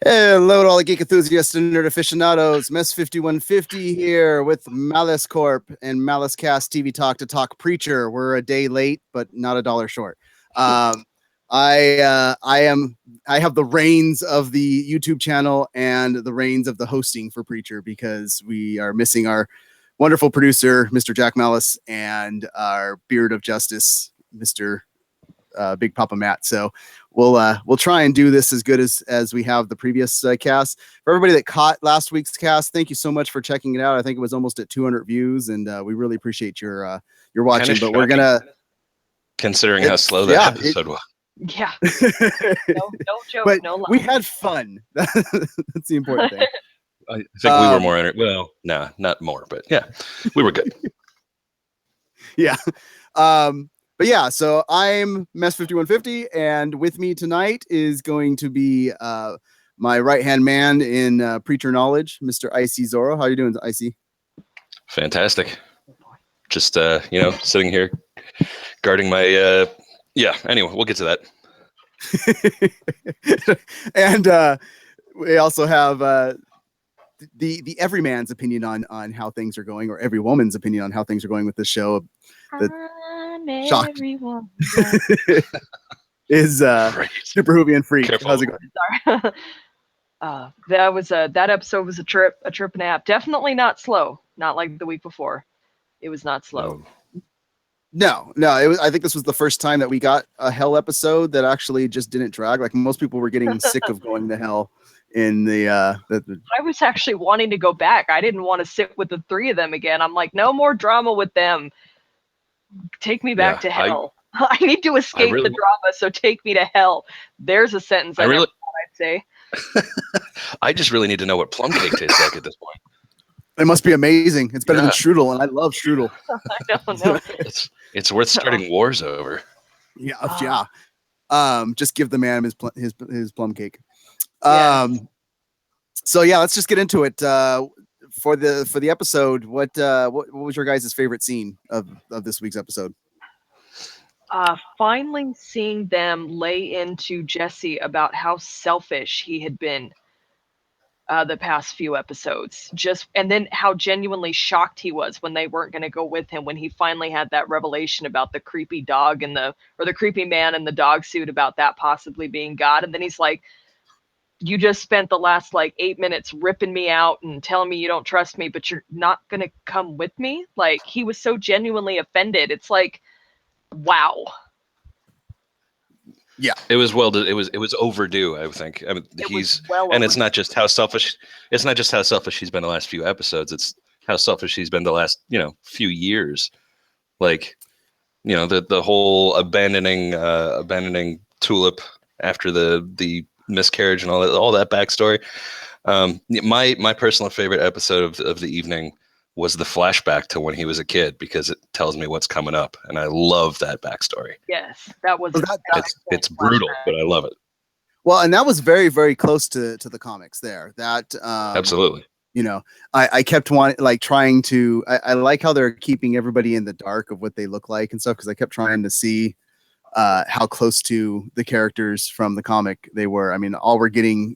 Hello to all the geek enthusiasts and nerd aficionados. Mess 5150 here with Malice Corp and MaliceCast TV Talk to talk Preacher. We're a day late, but not a dollar short. I have the reins of the YouTube channel and the reins of the hosting for Preacher because we are missing our wonderful producer, Mr. Jack Malice, and our beard of justice, Mr. Big Papa Matt. So we'll try and do this as good as we have the previous cast. For everybody that caught last week's cast, thank you so much for checking it out. I think it was almost at 200 views, and we really appreciate your watching. But we're gonna, considering how slow that episode was. Yeah. No joke. But no lie. we had fun. That's the important thing. I think we were more well, no, not more, but yeah, we were good. Yeah. But yeah, so I'm Mess 5150, and with me tonight is going to be my right-hand man in Preacher knowledge, Mr. Icy Zorro. How you doing, Icy? Fantastic. Just sitting here guarding my anyway, we'll get to that. And we also have the everyman's opinion on how things are going, or every woman's opinion on how things are going with this show. Shocked is Super Hoovian Freak. Careful. How's it going? Sorry. That episode was a trip and a half. Definitely not slow. Not like the week before. It was not slow. No. It was. I think this was the first time that we got a hell episode that actually just didn't drag. Like most people were getting sick of going to hell in the. I was actually wanting to go back. I didn't want to sit with the three of them again. I'm like, no more drama with them. Take me back to hell. I need to escape the drama, so take me to hell. There's a sentence I never thought I'd say. I just really need to know what plum cake tastes like at this point. It must be amazing. It's better than strudel, and I love strudel. I don't know. It's worth starting wars over. Yeah. Just give the man his plum cake. So yeah, let's just get into it. For the episode, what was your guys' favorite scene of this week's episode? Finally seeing them lay into Jesse about how selfish he had been the past few episodes. And then how genuinely shocked he was when they weren't going to go with him, when he finally had that revelation about the creepy dog and the creepy man in the dog suit, about that possibly being God. And then he's like, you just spent the last 8 minutes ripping me out and telling me you don't trust me, but you're not going to come with me. Like, he was so genuinely offended. It's like, wow. Yeah, it was it was overdue. I think. I mean, and it's not just how selfish. It's not just how selfish he's been the last few episodes. It's how selfish he's been the last few years. Like, the whole abandoning Tulip after the miscarriage and all that backstory. My personal favorite episode of the evening was the flashback to when he was a kid, because it tells me what's coming up, and I love that backstory. Yes, that was. It's brutal, but I love it. Well, and that was very, very close to the comics there. That absolutely. I kept trying to. I like how they're keeping everybody in the dark of what they look like and stuff, because I kept trying to see how close to the characters from the comic they were. I mean, all we're getting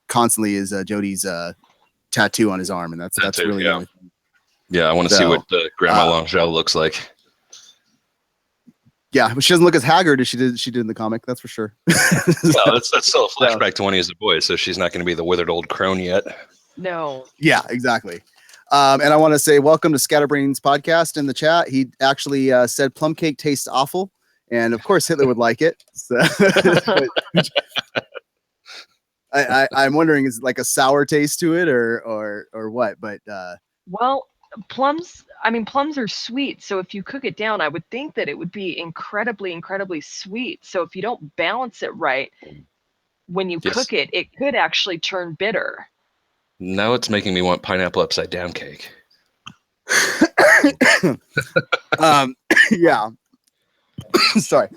constantly is Jody's tattoo on his arm, and that's really the only thing. Yeah, I want to see what Grandma Longel looks like. Yeah, but she doesn't look as haggard as she did in the comic. That's for sure. No, that's still a flashback to when he was a boy, so she's not going to be the withered old crone yet. No. Yeah, exactly. And I want to say welcome to Scatterbrain's podcast in the chat. He actually said plum cake tastes awful. And of course, Hitler would like it. So I'm wondering, is it like a sour taste to it, or what? But well, plums are sweet. So if you cook it down, I would think that it would be incredibly, incredibly sweet. So if you don't balance it right when you cook it, it could actually turn bitter. Now it's making me want pineapple upside down cake. Yeah. Sorry.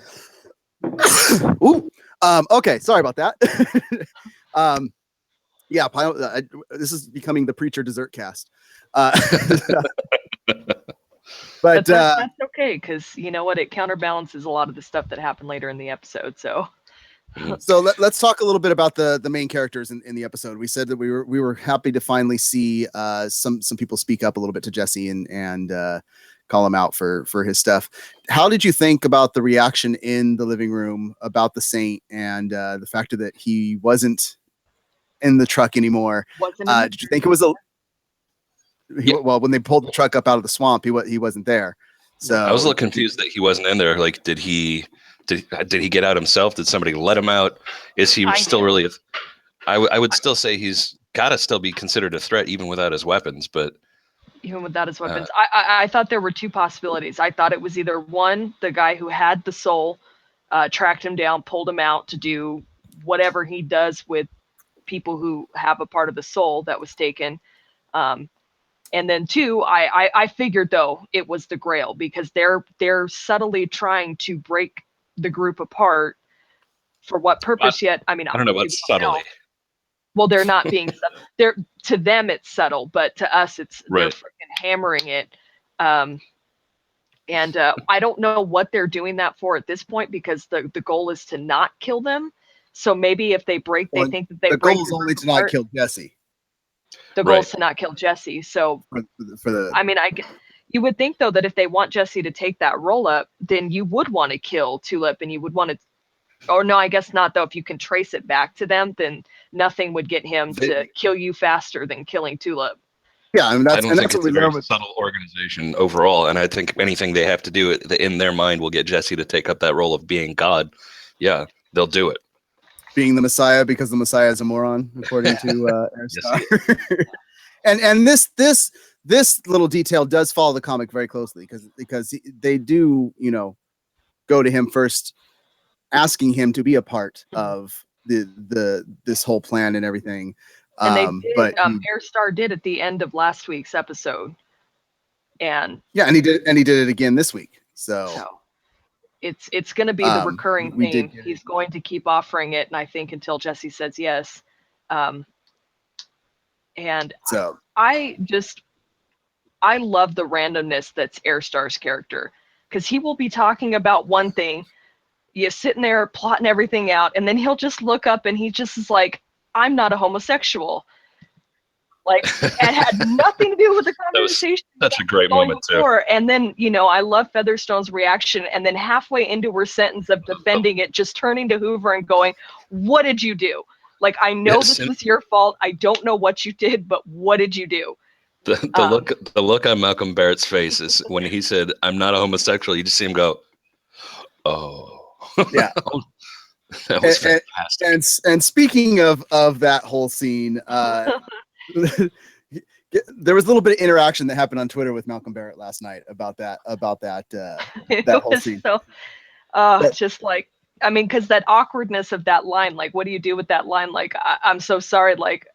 Ooh. Okay. Sorry about that. Yeah. This is becoming the Preacher dessert cast. But that's okay, because you know what? It counterbalances a lot of the stuff that happened later in the episode. So So let's talk a little bit about the main characters in the episode. We said that we were happy to finally see some people speak up a little bit to Jesse and call him out for his stuff. How did you think about the reaction in the living room about the Saint and the fact that he wasn't in the truck anymore? Did you think it was well, when they pulled the truck up out of the swamp, he wasn't there. So I was a little confused that he wasn't in there. Like, did he get out himself? Did somebody let him out? Is he still really? I would still say he's got to still be considered a threat even without his weapons. But even without his weapons, I thought there were two possibilities. I thought it was either one, the guy who had the soul tracked him down, pulled him out to do whatever he does with people who have a part of the soul that was taken. And then two, I figured though it was the Grail, because they're subtly trying to break the group apart. For what purpose yet? I mean, I don't know about subtly. Well, they're not being to them it's subtle, but to us they're freaking hammering it. And I don't know what they're doing that for at this point, because the goal is to not kill them. So maybe if they break, they think that they the break goal is only to not kill Jesse. The goal is to not kill Jesse. So I mean, you would think though that if they want Jesse to take that roll up, then you would want to kill Tulip, and you would want to. Or no, I guess not though. If you can trace it back to them, then nothing would get him to kill you faster than killing Tulip. Yeah, I mean, I don't think it's a very subtle organization overall, and I think anything they have to do in their mind will get Jesse to take up that role of being God. Yeah, they'll do it. Being the Messiah, because the Messiah is a moron, according to Airstar. and this little detail does follow the comic very closely, because they do, go to him first, asking him to be a part of this whole plan and everything. And they did, but Airstar did at the end of last week's episode, and he did it again this week. So it's going to be the recurring thing. He's going to keep offering it, and I think until Jesse says yes. And so I love the randomness that's Airstar's character, because he will be talking about one thing, you're sitting there plotting everything out, and then he'll just look up and he just is like, I'm not a homosexual. Like, it had nothing to do with the conversation. That's a great moment too. And then, I love Featherstone's reaction, and then halfway into her sentence of defending it, just turning to Hoover and going, what did you do? Like, I know this was your fault. I don't know what you did, but what did you do? The look on Malcolm Barrett's face is when he said, I'm not a homosexual, you just see him go, oh. Yeah. That was fantastic. And speaking of that whole scene, there was a little bit of interaction that happened on Twitter with Malcolm Barrett last night about that that whole scene. So, just like, I mean, because that awkwardness of that line, like, what do you do with that line? Like, I'm so sorry. Like,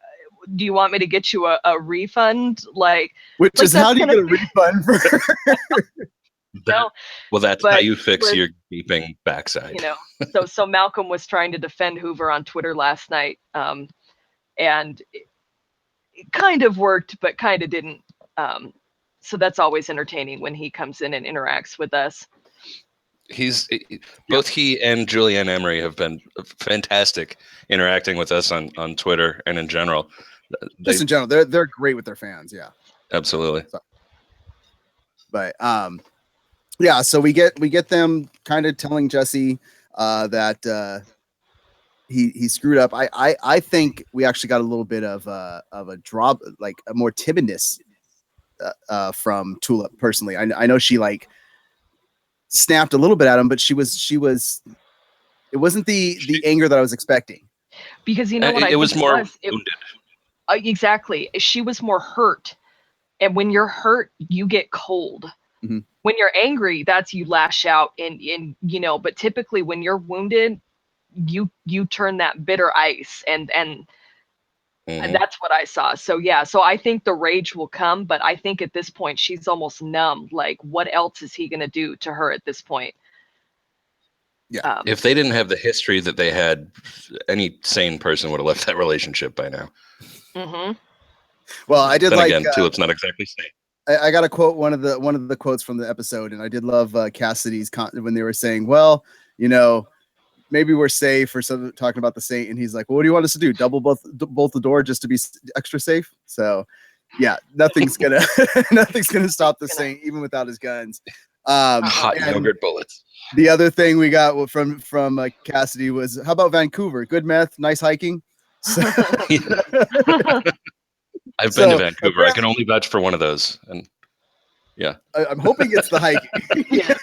do you want me to get you a refund? Like, how do you get a refund for? Well, that's how you fix your beeping backside. So Malcolm was trying to defend Hoover on Twitter last night, and it kind of worked, but kind of didn't. So that's always entertaining when he comes in and interacts with us. Both he and Julianne Emery have been fantastic interacting with us on Twitter and in general. Just in general, they're great with their fans. Yeah, absolutely. But yeah, so we get them kind of telling Jesse that he screwed up. I think we actually got a little bit of a drop, like a more timidness from Tulip personally. I know she like snapped a little bit at him, but she was it wasn't the anger that I was expecting. Because what it was more wounded. Exactly. She was more hurt. And when you're hurt, you get cold. Mm-hmm. When you're angry, that's you lash out and but typically when you're wounded, you turn that bitter ice and that's what I saw. So yeah, so I think the rage will come, but I think at this point she's almost numb. Like, what else is he going to do to her at this point? Yeah. If they didn't have the history that they had, any sane person would have left that relationship by now. Mm-hmm. Well, I did again, Tulip's not exactly sane. I got to quote one of the quotes from the episode, and I did love Cassidy's when they were saying, well, maybe we're safe or something, talking about the Saint, and he's like, well, what do you want us to do? Double bolt the door just to be extra safe? So yeah, nothing's gonna stop the Saint even without his guns. Hot yogurt bullets. The other thing we got from Cassidy was, how about Vancouver? Good meth, nice hiking. So, I've been to Vancouver. I can only vouch for one of those, and yeah, I'm hoping it's the hiking.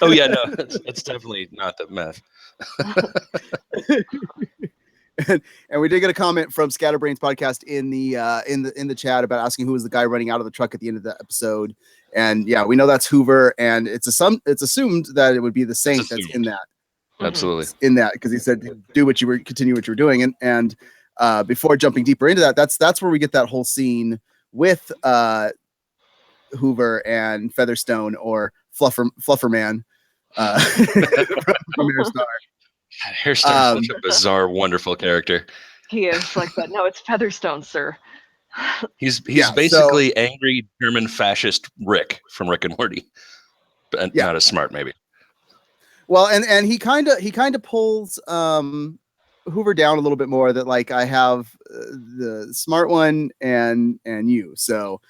Oh yeah, no, it's definitely not the meth. And we did get a comment from Scatterbrains podcast in the chat about asking who was the guy running out of the truck at the end of the episode. And yeah, we know that's Hoover, and it's assumed that it would be the Saint that's in that. Absolutely. In that, because he said continue what you were doing. And before jumping deeper into that, that's where we get that whole scene with Hoover and Featherstone, or Flufferman from Airstar. Hairstar's such a bizarre, wonderful character. He is like that. No, it's Featherstone, sir. He's basically angry German fascist Rick from Rick and Morty, but not as smart, maybe. Well, and he kind of pulls Hoover down a little bit more. That like, I have the smart one and you, so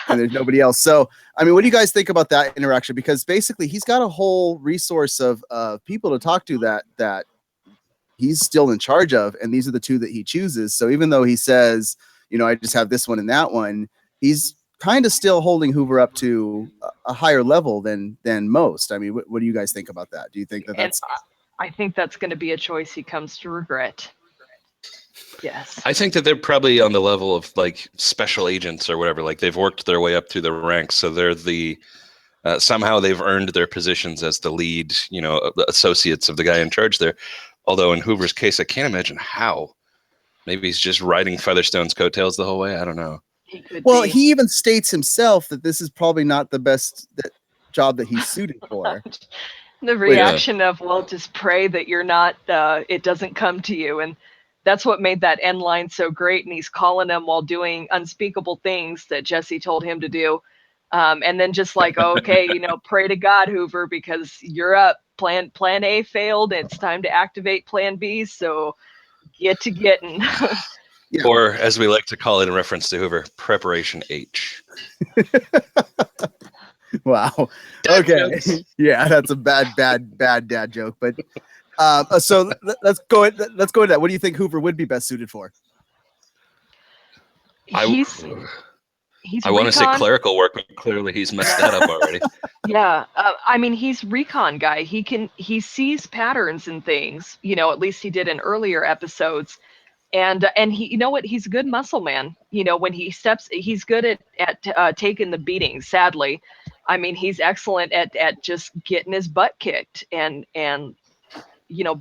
and there's nobody else. So I mean, what do you guys think about that interaction? Because basically, he's got a whole resource of people to talk to that he's still in charge of, and these are the two that he chooses. So even though he says, I just have this one and that one, he's kind of still holding Hoover up to a higher level than most. I mean, what do you guys think about that? Do you think that's? I think that's going to be a choice he comes to regret. Yes. I think that they're probably on the level of like special agents or whatever. Like they've worked their way up through the ranks, so they're the somehow they've earned their positions as the lead, associates of the guy in charge there. Although in Hoover's case, I can't imagine how. Maybe he's just riding Featherstone's coattails the whole way. I don't know. He even states himself that this is probably not the best job that he's suited for. The reaction of, well, just pray that you're not, it doesn't come to you. And that's what made that end line so great. And he's calling them while doing unspeakable things that Jesse told him to do. And then just like, okay, pray to God, Hoover, because you're up. Plan A failed. It's time to activate Plan B. So get to getting. Or as we like to call it in reference to Hoover, Preparation H. Wow. Okay. Yeah, that's a bad dad joke. But so let's go into that. What do you think Hoover would be best suited for? I want to say clerical work, but clearly he's messed that up already. Yeah. I mean, he's recon guy. He sees patterns in things, at least he did in earlier episodes. And he, he's a good muscle man. When he steps, he's good at taking the beating, sadly. I mean, he's excellent at just getting his butt kicked and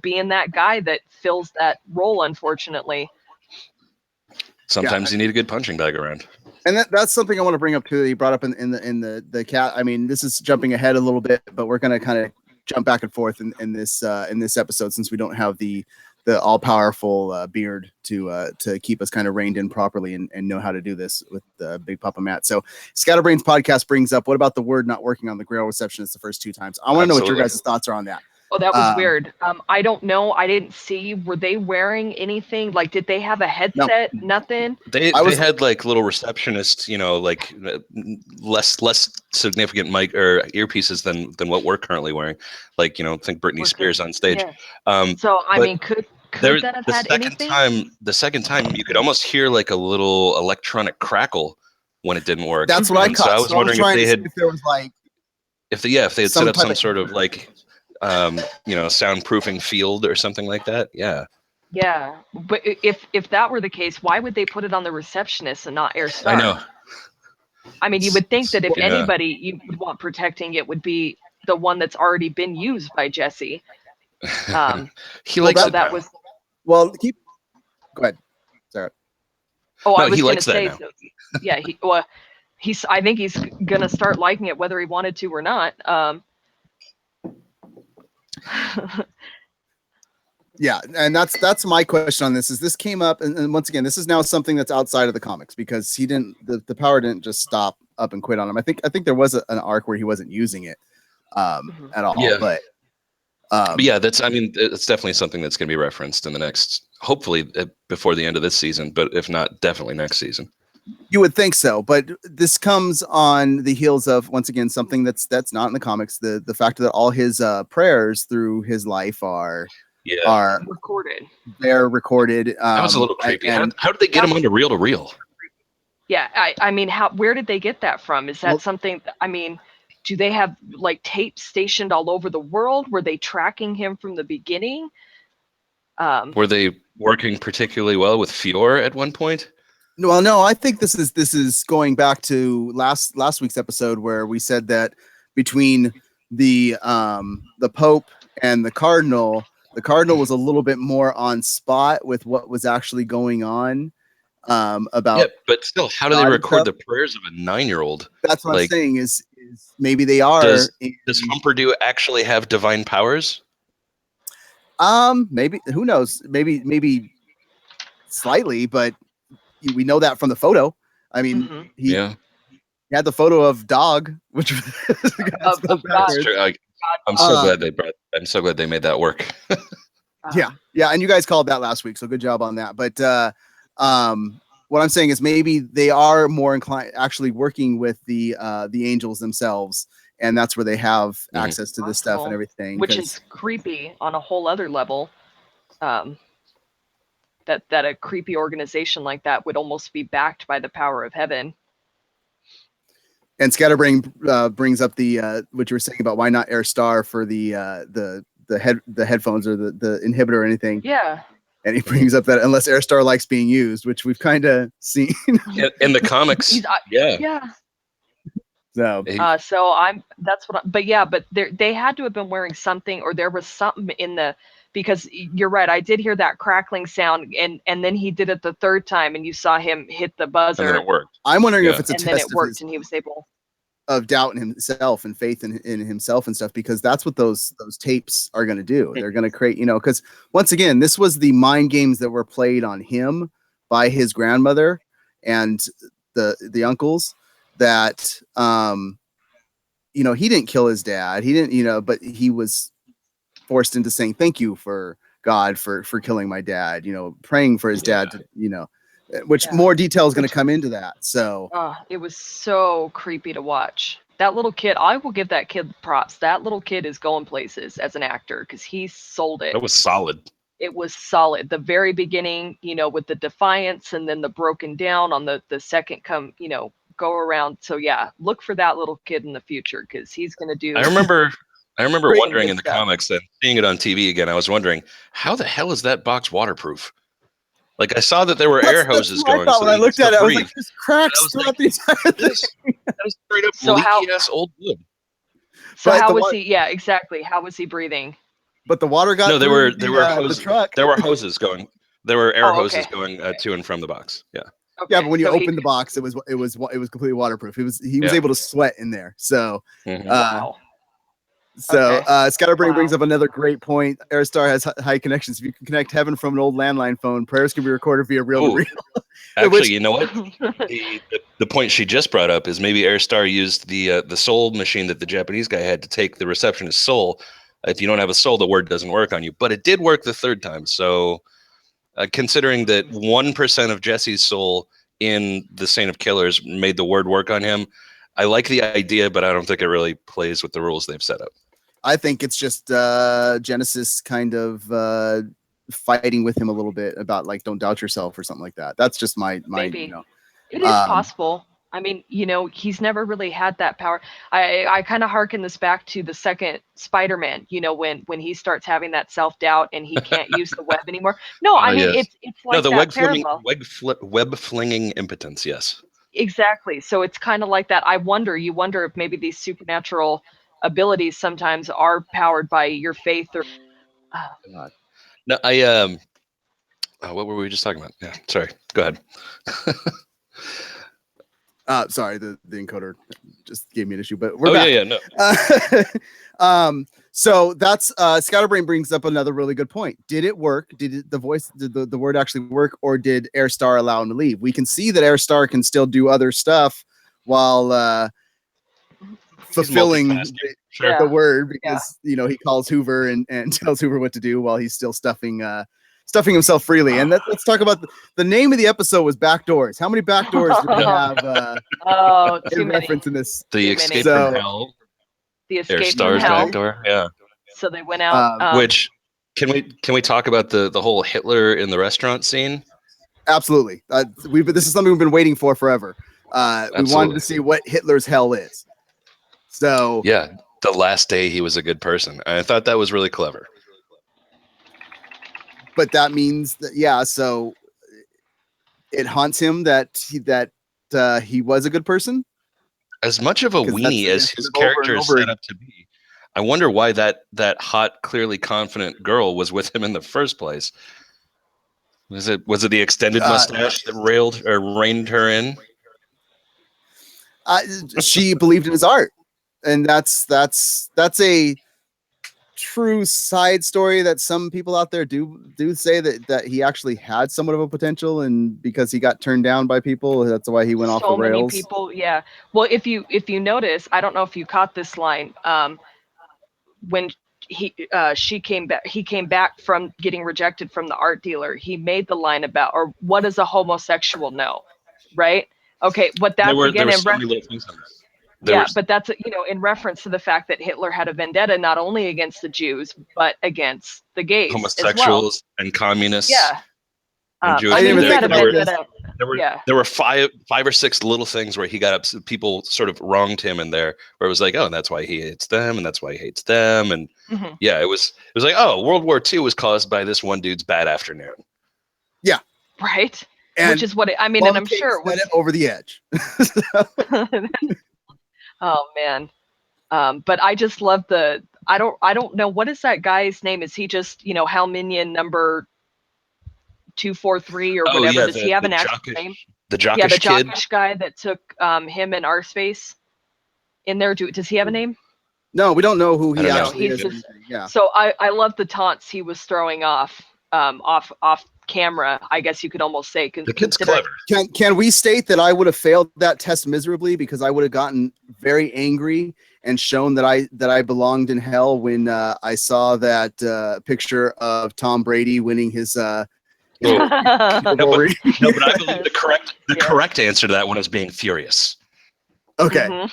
being that guy that fills that role, unfortunately. Sometimes you need a good punching bag around. And that's something I want to bring up too, that you brought up in the cat. I mean, this is jumping ahead a little bit, but we're going to kind of jump back and forth in this episode, since we don't have the all powerful beard to keep us kind of reined in properly and know how to do this with Big Papa Matt. So Scatterbrains podcast brings up, what about the word not working on the Grail receptionist the first two times? I want to know what your guys' thoughts are on that. Oh, that was weird. I don't know. I didn't see. Were they wearing anything? Like, did they have a headset? No. Nothing. They had like little receptionists, like less significant mic or earpieces than what we're currently wearing. Like, think Britney Spears on stage. Yeah. So I mean, could that have had anything? The second time, you could almost hear like a little electronic crackle when it didn't work. That's what I caught. So I was wondering if there was like, if they had set up some sort of like. Soundproofing field or something like that. Yeah, but if that were the case, why would they put it on the receptionist and not Airstar? I know. I mean, you would think that if anybody you would want protecting, it would be the one that's already been used by Jesse. He likes that was. Well, go ahead, Sarah. Oh, no, I was going to say. So, yeah, I think he's going to start liking it whether he wanted to or not. Yeah, and that's my question on this. Is this came up, and once again, this is now something that's outside of the comics, because he didn't, the power didn't just stop up and quit on him. I think there was an arc where he wasn't using it at all. Yeah. But But yeah, I mean, it's definitely something that's going to be referenced in the next, hopefully before the end of this season, but if not, definitely next season. You would think so, but this comes on the heels of, once again, something that's not in the comics. The fact that all his prayers through his life are recorded. They're recorded. That was a little creepy. How did they get him onto reel to reel? Yeah, I mean, where did they get that from? Is that something? I mean, do they have like tapes stationed all over the world? Were they tracking him from the beginning? Were they working particularly well with Fior at one point? Well, no, I think this is going back to last week's episode where we said that between the Pope and the Cardinal was a little bit more on spot with what was actually going on. About yeah, but still, how do they record the prayers of a 9-year-old? That's what I'm saying is maybe they are. Does Humperdoo actually have divine powers? Maybe, who knows? Maybe slightly, but we know that from the photo. I mean, he had the photo of dog, which of God. I'm so glad they made that work. Yeah, and you guys called that last week, so good job on that. But what I'm saying is maybe they are more inclined actually working with the angels themselves, and that's where they have access to this stuff and everything, which is creepy on a whole other level. That a creepy organization like that would almost be backed by the power of heaven. And Scatterbrain brings up the what you were saying about why not Air Star for the headphones or the inhibitor or anything. Yeah. And he brings up that unless Air Star likes being used, which we've kind of seen in the comics. Yeah. So but they had to have been wearing something, or there was something in the, because you're right, I did hear that crackling sound, and then he did it the third time, and you saw him hit the buzzer. And then it worked. I'm wondering if it's a and test then it worked, and he was able of doubt in himself and faith in himself and stuff, because that's what those tapes are going to do. They're going to create, because once again, this was the mind games that were played on him by his grandmother and the uncles that, he didn't kill his dad. He didn't, but he was forced into saying, thank you for God for killing my dad, praying for his dad to, which more detail is going to come into that. So it was so creepy to watch. That little kid, I will give that kid props. That little kid is going places as an actor because he sold it. That was solid. It was solid. The very beginning, with the defiance, and then the broken down on the second go around. So yeah, look for that little kid in the future because he's going to do. I remember wondering in the comics and seeing it on TV again. I was wondering, how the hell is that box waterproof? Like, I saw that there were air hoses going. When I looked at it, I was like, "There's cracks throughout the entire thing." That was straight up leaky ass old wood. So how was he? Yeah, exactly. How was he breathing? But the water got. No, there were hoses. The truck. There were hoses going. There were air hoses going to and from the box. Yeah. Okay. Yeah, but when you opened the box, it was completely waterproof. He was able to sweat in there. So. Wow. So Scatterbrain brings up another great point. Airstar has high connections. If you can connect heaven from an old landline phone, prayers can be recorded via reel to reel. Actually, you know what? The point she just brought up is maybe Airstar used the soul machine that the Japanese guy had to take the receptionist's soul. If you don't have a soul, the word doesn't work on you. But it did work the third time. So considering that 1% of Jesse's soul in the Saint of Killers made the word work on him, I like the idea, but I don't think it really plays with the rules they've set up. I think it's just Genesis kind of fighting with him a little bit about like, don't doubt yourself or something like that. That's just my Maybe. It is possible. I mean, he's never really had that power. I kind of hearken this back to the second Spider-Man, when he starts having that self-doubt and he can't use the web anymore. No, I mean, it's like the that web flinging impotence. Yes. Exactly. So it's kind of like that. You wonder if maybe these supernatural abilities sometimes are powered by your faith or. No, what were we just talking about? Yeah, sorry. Go ahead. Sorry, the encoder just gave me an issue, but we're back. No. So that's Scatterbrain brings up another really good point. Did it work? Did the word actually work, or did Airstar allow him to leave? We can see that Airstar can still do other stuff while fulfilling Sure. the word because he calls Hoover and tells Hoover what to do while he's still stuffing himself freely. And let's talk about the name of the episode was Backdoors. How many backdoors do we have in reference in this? The Escape from Hell. The Escape Stars from Hell. Backdoor. Yeah. So they went out. Which can we talk about the whole Hitler in the restaurant scene? Absolutely. This is something we've been waiting for forever. We wanted to see what Hitler's hell is. So yeah, the last day he was a good person. I thought that was really clever. But that means that so it haunts him that he was a good person. As much of a weenie as his character is set up to be, I wonder why that hot, clearly confident girl was with him in the first place. Was it the extended mustache that reined her in? She believed in his art, and that's a true side story that some people out there do say that he actually had somewhat of a potential, and because he got turned down by people, that's why he went off the rails. So many people, yeah. Well, if you notice, I don't know if you caught this line. When he came back from getting rejected from the art dealer, he made the line about, or what does a homosexual know, right? Okay, but that's again in reference. But that's in reference to the fact that Hitler had a vendetta not only against the Jews but against the gays, homosexuals, as well. and communists. Yeah. And Jewish. There were five or six little things where he got up. People sort of wronged him in there, where it was like, oh, and that's why he hates them, and that's why he hates them, and yeah, it was like, oh, World War II was caused by this one dude's bad afternoon. Yeah. Right. And which is what and I'm sure it was over the edge. Oh man. But I just love I don't know, what is that guy's name? Is he just, Hal Minion number 243 or whatever? Yeah, does he have an actual name? The Jockish the kid. Jockish guy that took him and our space in there. Does he have a name? No, we don't know who he actually is. Yeah. So I love the taunts he was throwing off camera, I guess you could almost say. The kid's clever. Can we state that I would have failed that test miserably because I would have gotten very angry and shown that I belonged in hell when I saw that picture of Tom Brady winning his no, but I believe the correct answer to that one is being furious. Okay.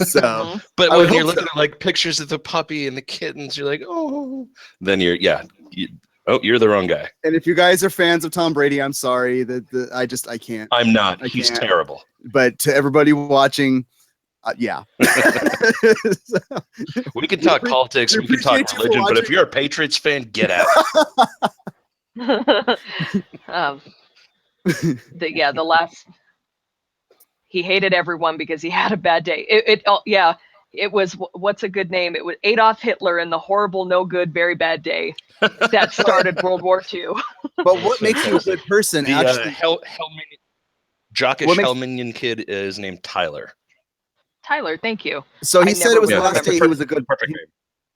So, but when you're looking at like pictures of the puppy and the kittens, you're like, oh, then you're the wrong guy. And if you guys are fans of Tom Brady, I'm sorry that I can't. I'm not. He's terrible. But to everybody watching, yeah. We can talk politics, we can talk religion, but if you're a Patriots fan, get out. The last, he hated everyone because he had a bad day. It was, what's a good name? It was Adolf Hitler and the horrible, no good, very bad day that started World War II. But what makes you a good person? Jockish Hellminion kid is named Tyler. Tyler, thank you. So he said it was the last day he was a good person.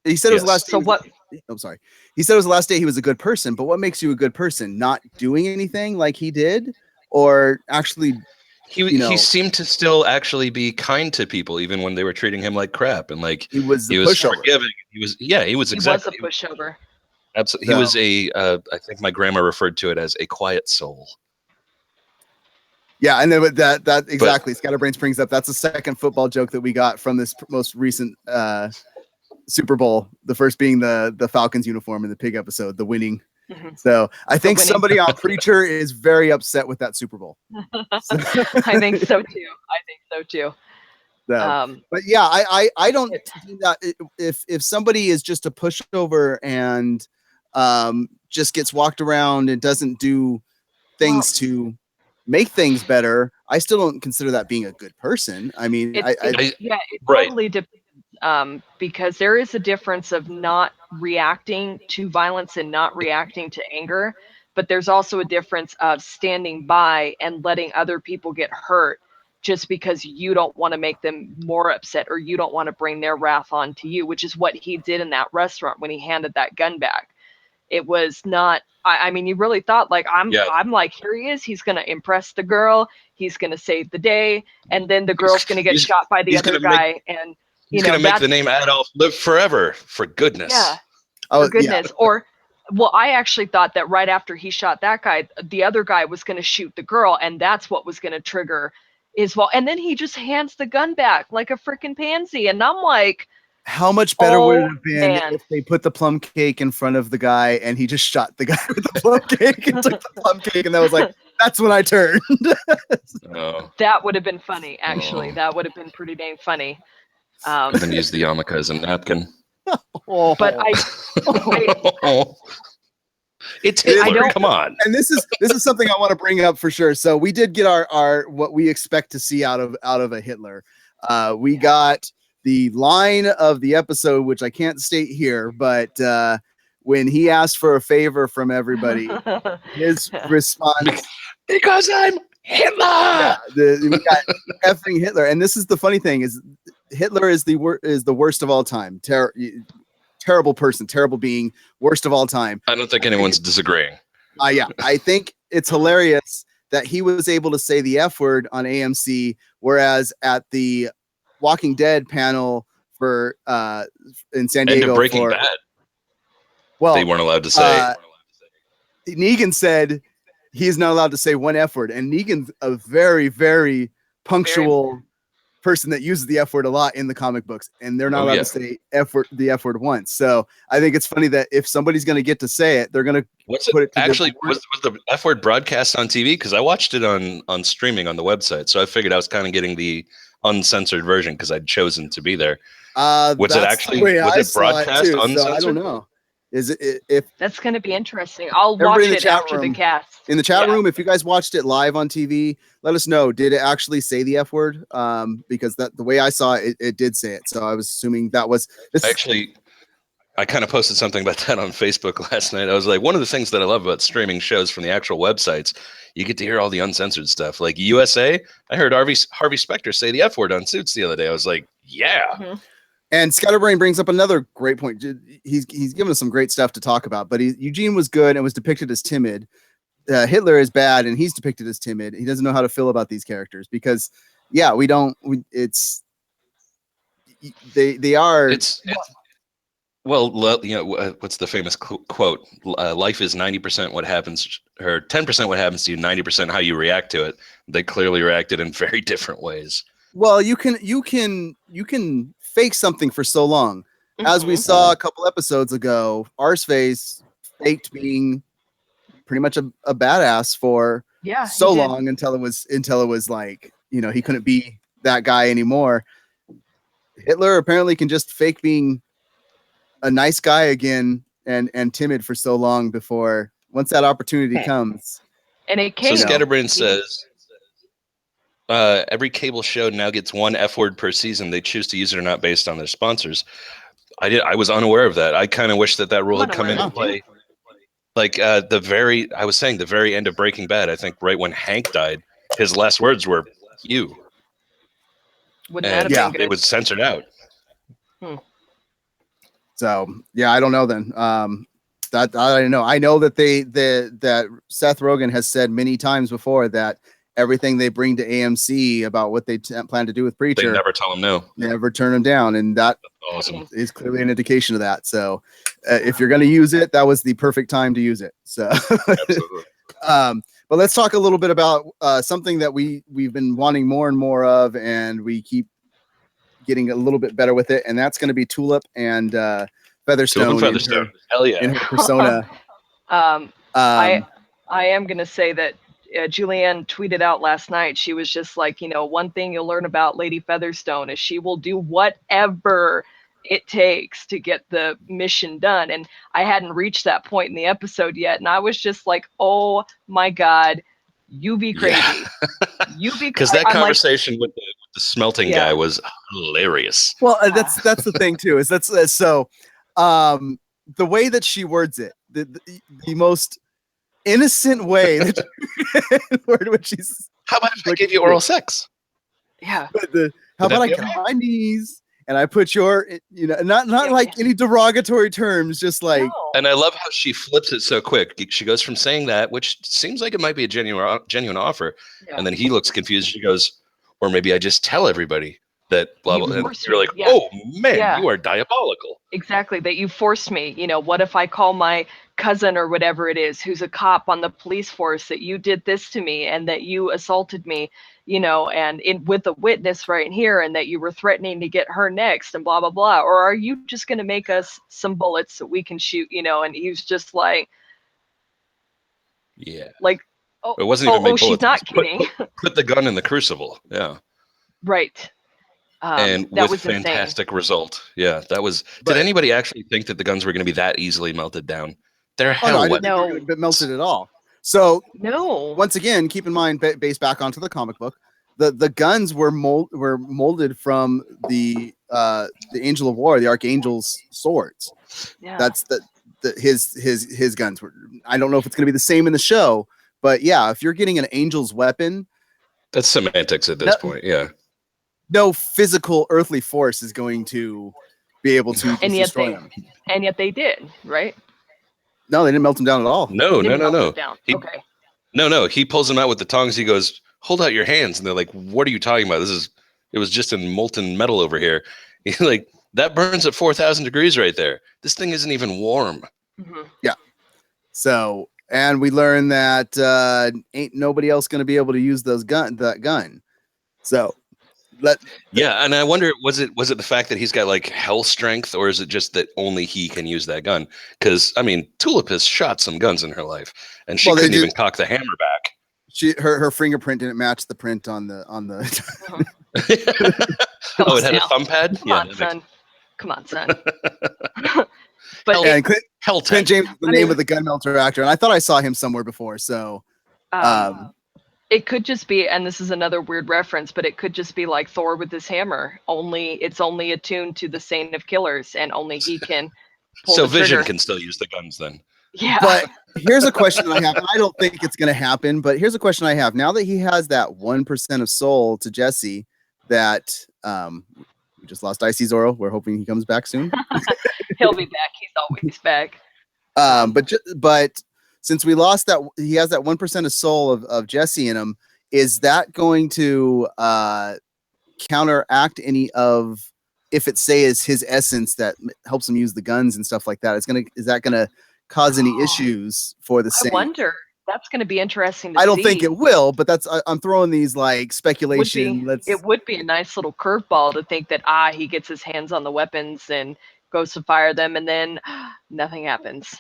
He said it was the last day. So what? I'm sorry. He said it was the last day he was a good person. But what makes you a good person? Not doing anything like he did, or actually? He seemed to still actually be kind to people, even when they were treating him like crap, and like he was forgiving. He was exactly. He was a pushover. Absolutely, he was I think my grandma referred to it as a quiet soul. Yeah, and then that exactly. Scatterbrains brings up that's the second football joke that we got from this most recent Super Bowl. The first being the Falcons uniform in the pig episode, the winning. Mm-hmm. So I think somebody on Preacher is very upset with that Super Bowl. I think so too. So, but yeah, I don't think that if somebody is just a pushover and just gets walked around and doesn't do things to make things better, I still don't consider that being a good person. I mean, it totally depends. Because there is a difference of not reacting to violence and not reacting to anger, but there's also a difference of standing by and letting other people get hurt just because you don't want to make them more upset or you don't want to bring their wrath onto you, which is what he did in that restaurant when he handed that gun back. It was not, I mean, you really thought like, I'm like, here he is. He's going to impress the girl. He's going to save the day. And then the girl's going to get shot by the other guy. And He's going to make the name Adolf live forever, for goodness. Yeah, for goodness. Or, well, I actually thought that right after he shot that guy, the other guy was going to shoot the girl, and that's what was going to trigger Isval. And then he just hands the gun back like a freaking pansy. And I'm like, how much better would it have been if they put the plum cake in front of the guy and he just shot the guy with the plum cake and took the plum cake, and that was like, that's when I turned. That would have been funny, actually. That would have been pretty dang funny. And then use the yarmulke as a napkin. But it's Hitler. Come on. And this is something I want to bring up for sure. So we did get our what we expect to see out of a Hitler. We got the line of the episode, which I can't state here, but when he asked for a favor from everybody, his response, because I'm Hitler. Yeah, we got effing Hitler. And this is the funny thing, is Hitler is the worst of all time. Terrible person, terrible being, worst of all time. I don't think anyone's disagreeing. Yeah, I think it's hilarious that he was able to say the F word on AMC, whereas at the Walking Dead panel for in San Diego, and Breaking Bad, well, they weren't allowed to say. Negan said he's not allowed to say one F word, and Negan's a very, very punctual person that uses the F word a lot in the comic books, and they're not allowed to say the F word once. So I think it's funny that if somebody's going to get to say it, they're going to put it. Actually, was the F word broadcast on TV? Because I watched it on streaming on the website, so I figured I was kind of getting the uncensored version because I'd chosen to be there. Was it broadcast uncensored? So I don't know. Is it if that's going to be interesting? I'll watch it after the cast. In the chat room, if you guys watched it live on TV, let us know. Did it actually say the F word? Because the way I saw it, it did say it. So I was assuming that was actually. I kind of posted something about that on Facebook last night. I was like, one of the things that I love about streaming shows from the actual websites, you get to hear all the uncensored stuff. Like USA, I heard Harvey Specter say the F word on Suits the other day. I was like, yeah. Mm-hmm. And Scatterbrain brings up another great point. He's given us some great stuff to talk about, but Eugene was good and was depicted as timid. Hitler is bad and he's depicted as timid. He doesn't know how to feel about these characters because, they are. Well, you know, what's the famous quote? Life is 90% what happens, or 10% what happens to you, 90% how you react to it. They clearly reacted in very different ways. Well, you can fake something for so long. As we saw a couple episodes ago, Arseface faked being pretty much a badass for so long until it was like, you know, he couldn't be that guy anymore. Hitler apparently can just fake being a nice guy again and timid for so long before once that opportunity comes. And it came. So Scatterbrain says every cable show now gets one F word per season. They choose to use it or not based on their sponsors. I was unaware of that. I kind of wish that rule had come into play. Like the very end of Breaking Bad, I think right when Hank died, his last words were "you." Wouldn't that have been good? It was censored out. So I don't know then. That I don't know. I know that that Seth Rogen has said many times before that everything they bring to AMC about what they plan to do with Preacher, they never tell him no, never turn him down, and that is clearly an indication of that. So if you're going to use it, that was the perfect time to use it. So, but let's talk a little bit about something that we've been wanting more and more of, and we keep getting a little bit better with it, and that's going to be Tulip and Featherstone. Hell yeah! In her persona. I am going to say that Julianne tweeted out last night. She was just like, you know, one thing you'll learn about Lady Featherstone is she will do whatever it takes to get the mission done. And I hadn't reached that point in the episode yet, and I was just like, oh my god, you be crazy. You be crazy. Because that conversation with the smelting guy was hilarious. Well, that's the thing too. Is that's so the way that she words it, the most innocent way that word when she's. How about if I gave you oral sex? Yeah. But how about I get on my knees and I put your, you know, not like any derogatory terms, just like. No. And I love how she flips it so quick. She goes from saying that, which seems like it might be a genuine offer, and then he looks confused. She goes, or maybe I just tell everybody. that blah blah. And you're like, yeah. oh man, Yeah. you are diabolical. Exactly, that you forced me. What if I call my cousin or whatever it is, who's a cop on the police force, that you did this to me and that you assaulted me, and with a witness right here, and that you were threatening to get her next, and blah blah blah. Or are you just going to make us some bullets that we can shoot? And he was just like, yeah, like, oh, it wasn't even made bullets. She's not kidding. Put the gun in the crucible. Yeah. Right. And that with was fantastic result. Yeah, that was. But- did anybody actually think that the guns were going to be that easily melted down? They're Oh, hell no, I wet. didn't think they were going to be melted at all. So No. once again, keep in mind, based back onto the comic book, the guns were molded from the Angel of War, the Archangel's swords. Yeah. That's his guns were. I don't know if it's going to be the same in the show, but yeah, if you're getting an Angel's weapon, That's semantics at this point. Yeah. no physical earthly force is going to be able to just destroy them. And yet they did, right? No, they didn't melt them down at all. No. Down. Okay. No. He pulls them out with the tongs. He goes, "Hold out your hands," and they're like, "What are you talking about? It was just in molten metal over here." He's like, "That burns at 4,000 degrees right there. This thing isn't even warm." Mm-hmm. Yeah. So, and we learned that ain't nobody else going to be able to use that gun. So, yeah, and I wonder, was it the fact that he's got like hell strength, or is it just that only he can use that gun? Because I mean, Tulip has shot some guns in her life, and she couldn't even cock the hammer back. Her fingerprint didn't match the print on the. Oh, it had a thumb pad. Come on, son. But and Clint James, the name of the gun melter actor, and I thought I saw him somewhere before. So, it could just be, and this is another weird reference, but it could just be like Thor with his hammer. It's only attuned to the Saint of Killers, and only he can pull so the trigger. Vision can still use the guns then. Yeah. But here's a question I have, and I don't think it's going to happen, but here's a question I have. Now that he has that 1% of soul to Jesse, that we just lost Icy Zoro. We're hoping he comes back soon. He'll be back. He's always back. But since we lost that, he has that 1% of soul of Jesse in him. Is that going to counteract any of, if it is his essence that helps him use the guns and stuff like that? Is that gonna cause any issues for the Saint? I wonder. That's going to be interesting to see. I don't think it will, but I'm throwing these like speculation. It would be a nice little curveball to think that he gets his hands on the weapons and goes to fire them, and then nothing happens.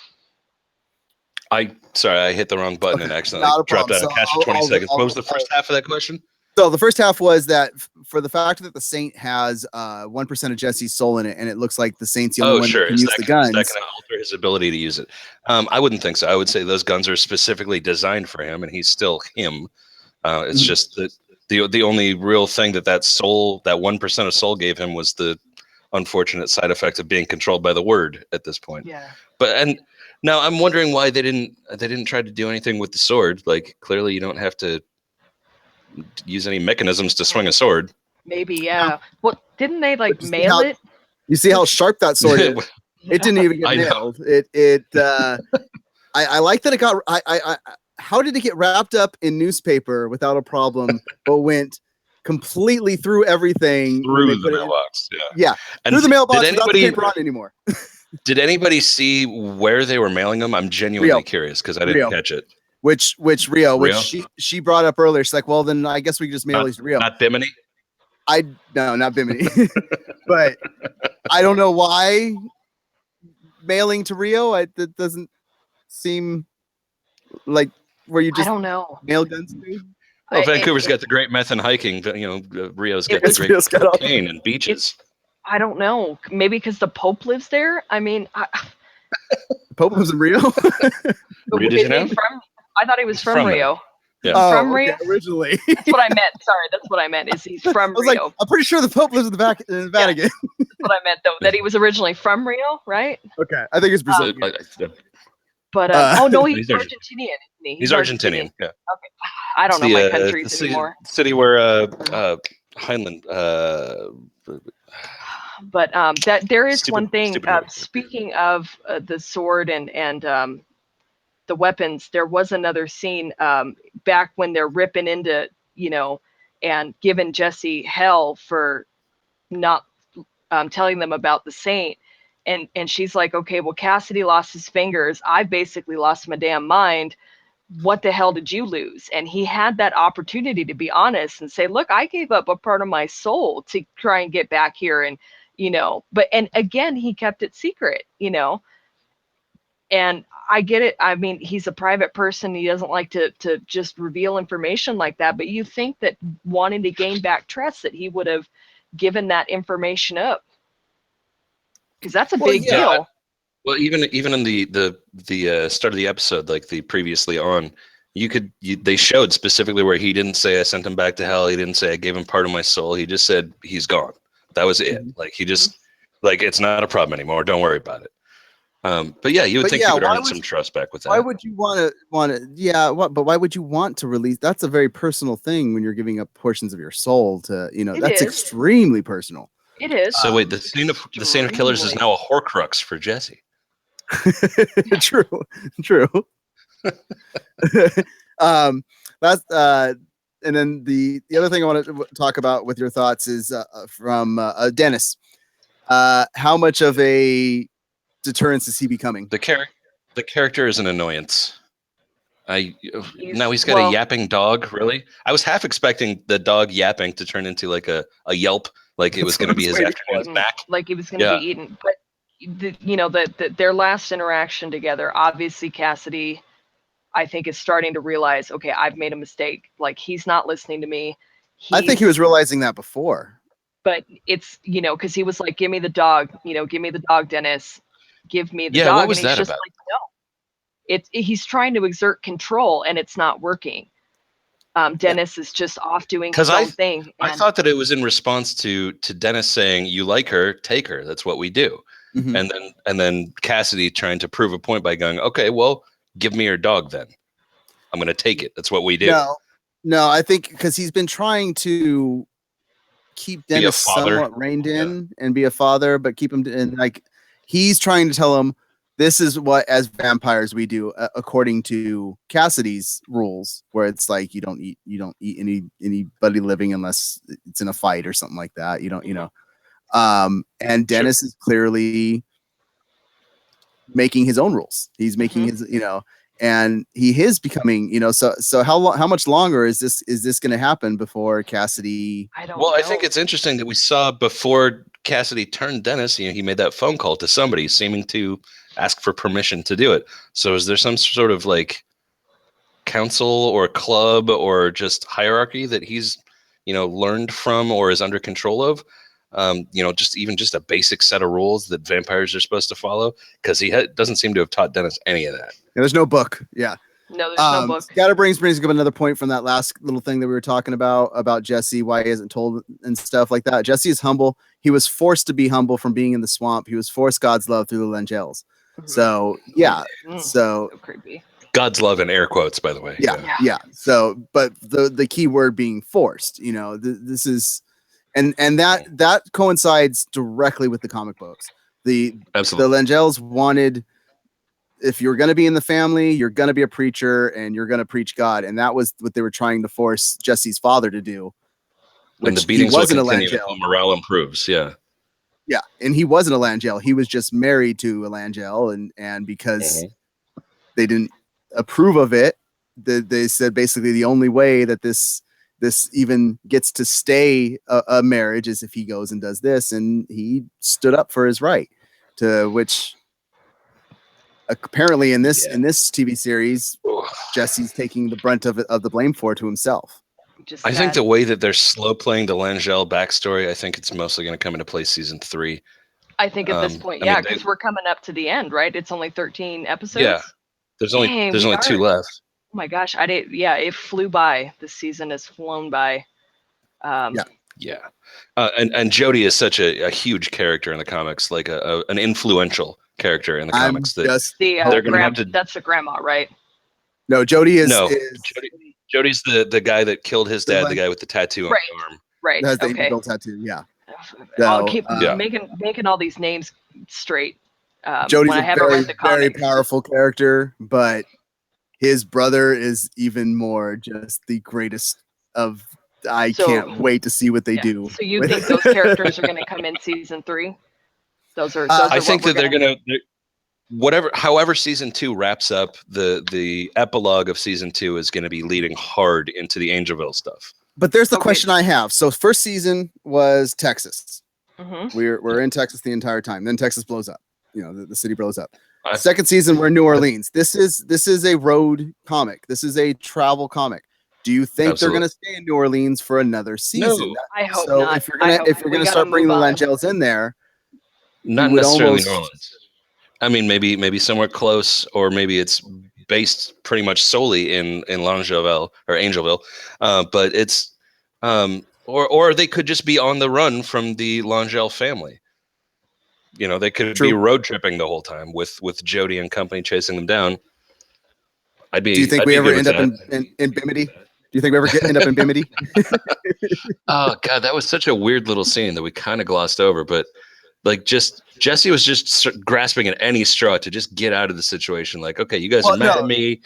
Sorry, I hit the wrong button and accidentally dropped out of cash for 20 seconds. What was the first half of that question? So the first half was that for the fact that the Saint has 1% of Jesse's soul in it, and it looks like the Saint's the only one that can use the guns. Is that going to alter his ability to use it? I wouldn't think so. I would say those guns are specifically designed for him, and he's still him. It's just that the only real thing that soul, that 1% of soul gave him, was the unfortunate side effect of being controlled by the word at this point. Yeah. And now I'm wondering why they didn't try to do anything with the sword. Like, clearly you don't have to use any mechanisms to swing a sword. Maybe, yeah. Well, didn't they mail it? You see how sharp that sword is? It didn't even get nailed. I like that it got. How did it get wrapped up in newspaper without a problem, but went completely through everything through the mailbox? Yeah, and through the mailbox without the paper on anymore. Did anybody see where they were mailing them? I'm genuinely curious because I didn't catch it. Which she brought up earlier. She's like, well, then I guess we can just mail these to Rio. Not Bimini? No, not Bimini. But I don't know why mailing to Rio. That doesn't seem like where you just, I don't know, mail guns to. Well, Vancouver's got the great meth and hiking. Rio's got the great cocaine and beaches. I don't know. Maybe because the Pope lives there. I mean, the Pope lives in Rio. Rio de Janeiro? I thought he was from Rio. Yeah. From Rio? Originally. That's what I meant. Sorry, that's what I meant. Is he's from Rio? Like, I'm pretty sure the Pope lives in the Vatican. That's what I meant, though. That he was originally from Rio, right? Okay, I think it's Brazilian. But no, he's Argentinian. Isn't he? He's Argentinian. Yeah. Okay. I don't know my countries anymore. City where Heinlein. But that there is one thing. Speaking of the sword and the weapons, there was another scene back when they're ripping into, and giving Jesse hell for not telling them about the saint. And she's like, okay, well, Cassidy lost his fingers. I basically lost my damn mind. What the hell did you lose? And he had that opportunity to be honest and say, look, I gave up a part of my soul to try and get back here. And, but, and again, he kept it secret, and I get it. I mean, he's a private person. He doesn't like to just reveal information like that. But you think that wanting to gain back trust, that he would have given that information up, because that's a big deal. Well, even in the start of the episode, like the previously on, they showed specifically where he didn't say I sent him back to hell. He didn't say I gave him part of my soul. He just said he's gone. That was it. Like he just like it's not a problem anymore. Don't worry about it. But yeah, you would think he would earn some trust back with that. Why would you want to? Yeah, but why would you want to release? That's a very personal thing when you're giving up portions of your soul to, that's extremely personal. It is. So wait, the Saint of Killers is now a Horcrux for Jesse. True. That's and then the other thing I want to talk about with your thoughts is from Dennis. How much of a deterrence is he becoming? The character is an annoyance. Now he's got a yapping dog. Really, I was half expecting the dog yapping to turn into like a yelp, like it was going to be his afternoon snack, like he was going to be eaten. But their last interaction together, obviously Cassidy, I think, is starting to realize, okay, I've made a mistake. Like he's not listening to me. I think he was realizing that before. But it's because he was like, "Give me the dog, give me the dog, Dennis. Give me the dog." What was that about? Like, no. He's trying to exert control and it's not working. Dennis is just off doing his own thing. I thought that it was in response to Dennis saying, "You like her, take her. That's what we do." Mm-hmm. And then Cassidy trying to prove a point by going, "Okay, well, give me your dog then. I'm going to take it. That's what we do." No, I think because he's been trying to keep Dennis somewhat reined in and be a father, but keep him in, like, he's trying to tell him, this is what as vampires we do according to Cassidy's rules, where it's like you don't eat anybody living unless it's in a fight or something like that. You don't, and Dennis is clearly making his own rules. He's making his, and he is becoming, so how much longer is this going to happen before Cassidy? I don't know. I think it's interesting that we saw before Cassidy turned Dennis, he made that phone call to somebody seeming to ask for permission to do it. So is there some sort of like council or club or just hierarchy that he's, learned from or is under control of? Just a basic set of rules that vampires are supposed to follow, because he doesn't seem to have taught Dennis any of that. Yeah, there's no book. Yeah. No, there's no book. Scatterbrains brings up another point from that last little thing that we were talking about Jesse, why he isn't told and stuff like that. Jesse is humble. He was forced to be humble from being in the swamp. He was forced God's love through the Langels. So yeah, so creepy. God's love in air quotes, by the way. Yeah. So, but the key word being forced. This is, and that coincides directly with the comic books. Absolutely. The Langels wanted, if you're going to be in the family, you're going to be a preacher and you're going to preach God, and that was what they were trying to force Jesse's father to do. And the beatings wasn't a Langel. Morale improves. Yeah. Yeah, and he wasn't a Langel. He was just married to a Langel, and because they didn't approve of it, they said basically the only way that this even gets to stay a marriage is if he goes and does this, and he stood up for his right, to which apparently in this TV series, Jesse's taking the brunt of the blame for to himself. I think the way that they're slow playing the Langel backstory, I think it's mostly going to come into play season 3. I think at this point, because we're coming up to the end, right? It's only 13 episodes. Yeah, there's only 2 left. Oh my gosh, it flew by. This season has flown by. And Jodie is such a huge character in the comics, like an influential character in the comics. They're going to have to. That's the grandma, right? No, Jodie is. Jodie's the guy that killed his dad, the guy with the tattoo on the arm. Right. Has the evil tattoo. Yeah. I'll keep making all these names straight. Jodie's a very powerful character, but his brother is even more just the greatest of I can't wait to see what they do. So you think those characters are going to come in season 3? Those are I think that they're going to however season 2 wraps up, the epilogue of season 2 is going to be leading hard into the Angelville stuff. But there's the question I have. So first season was Texas. Mm-hmm. We're in Texas the entire time. Then Texas blows up. You know, the city blows up. Second season, we're in New Orleans. This is a road comic. This is a travel comic. Do you think they're going to stay in New Orleans for another season? No, I hope so not. If you're gonna start bringing the Langels in there, not necessarily New Orleans. I mean, maybe somewhere close, or maybe it's based pretty much solely in Langeville or Angelville, but it's or they could just be on the run from the Langell family. You know, they could be road tripping the whole time with Jody and company chasing them down. Do you think we ever end up in Bimini? Do you think we ever end up in Bimini? Oh God, that was such a weird little scene that we kind of glossed over, but like Jesse was just grasping at any straw to just get out of the situation. Like, okay, you guys are mad at me,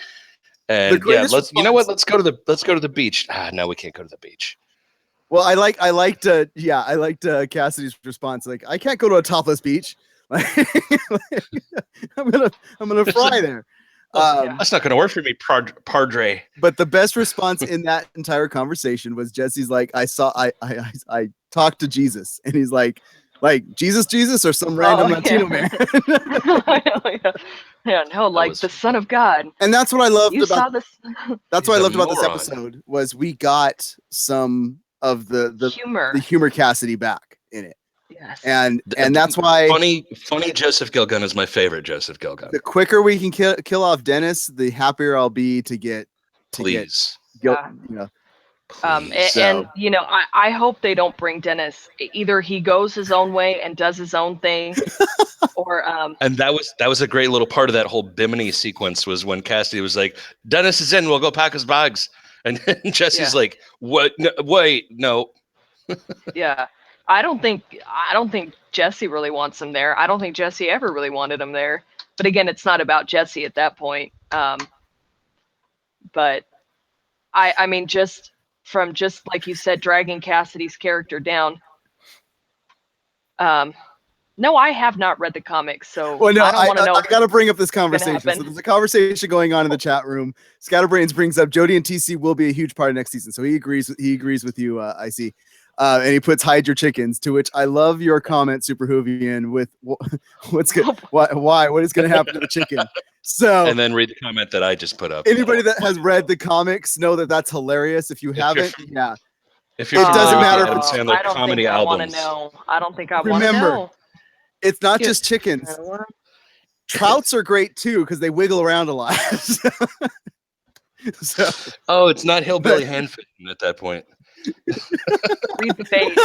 and let's go to the beach. No, we can't go to the beach. Well, I liked Cassidy's response. Like, I can't go to a topless beach. Like, I'm gonna fry there. That's not gonna work for me, Padre. But the best response in that entire conversation was Jesse's like, I talked to Jesus, and he's like Jesus or some random Latino man. The Son of God. And that's what I loved about this. That's what I loved about this episode was we got some of the humor Cassidy back in it. Yes. And that's why funny Joseph Gilgun is my favorite Joseph Gilgun. The quicker we can kill off Dennis, the happier I'll be to get Please. You know. And you know, I hope they don't bring Dennis. Either he goes his own way and does his own thing, or and that was a great little part of that whole Bimini sequence was when Cassidy was like, Dennis is in, we'll go pack his bags, and Jesse's like, what? No, wait, no. Yeah, I don't think Jesse really wants him there. I don't think Jesse ever really wanted him there. But again, it's not about Jesse at that point. But I mean, just like you said, dragging Cassidy's character down. No, I have not read the comics, so well, no, I don't want to know. I got to bring up this conversation. So there's a conversation going on in the chat room. Scatterbrains brings up Jody and TC will be a huge part of next season, so he agrees with you. I see, and he puts hide your chickens. To which I love your comment, Super Hoovian, with what's good, why, what is going to happen to the chicken? So and then read the comment that I just put up. Anybody that has read the comics know that that's hilarious. If you haven't, yeah. If you're it doesn't matter if it's Sandler comedy albums. I don't think I want to know. It's not just chickens. Trouts are great too because they wiggle around a lot. So, it's not hillbilly hand fishing at that point. Read the face.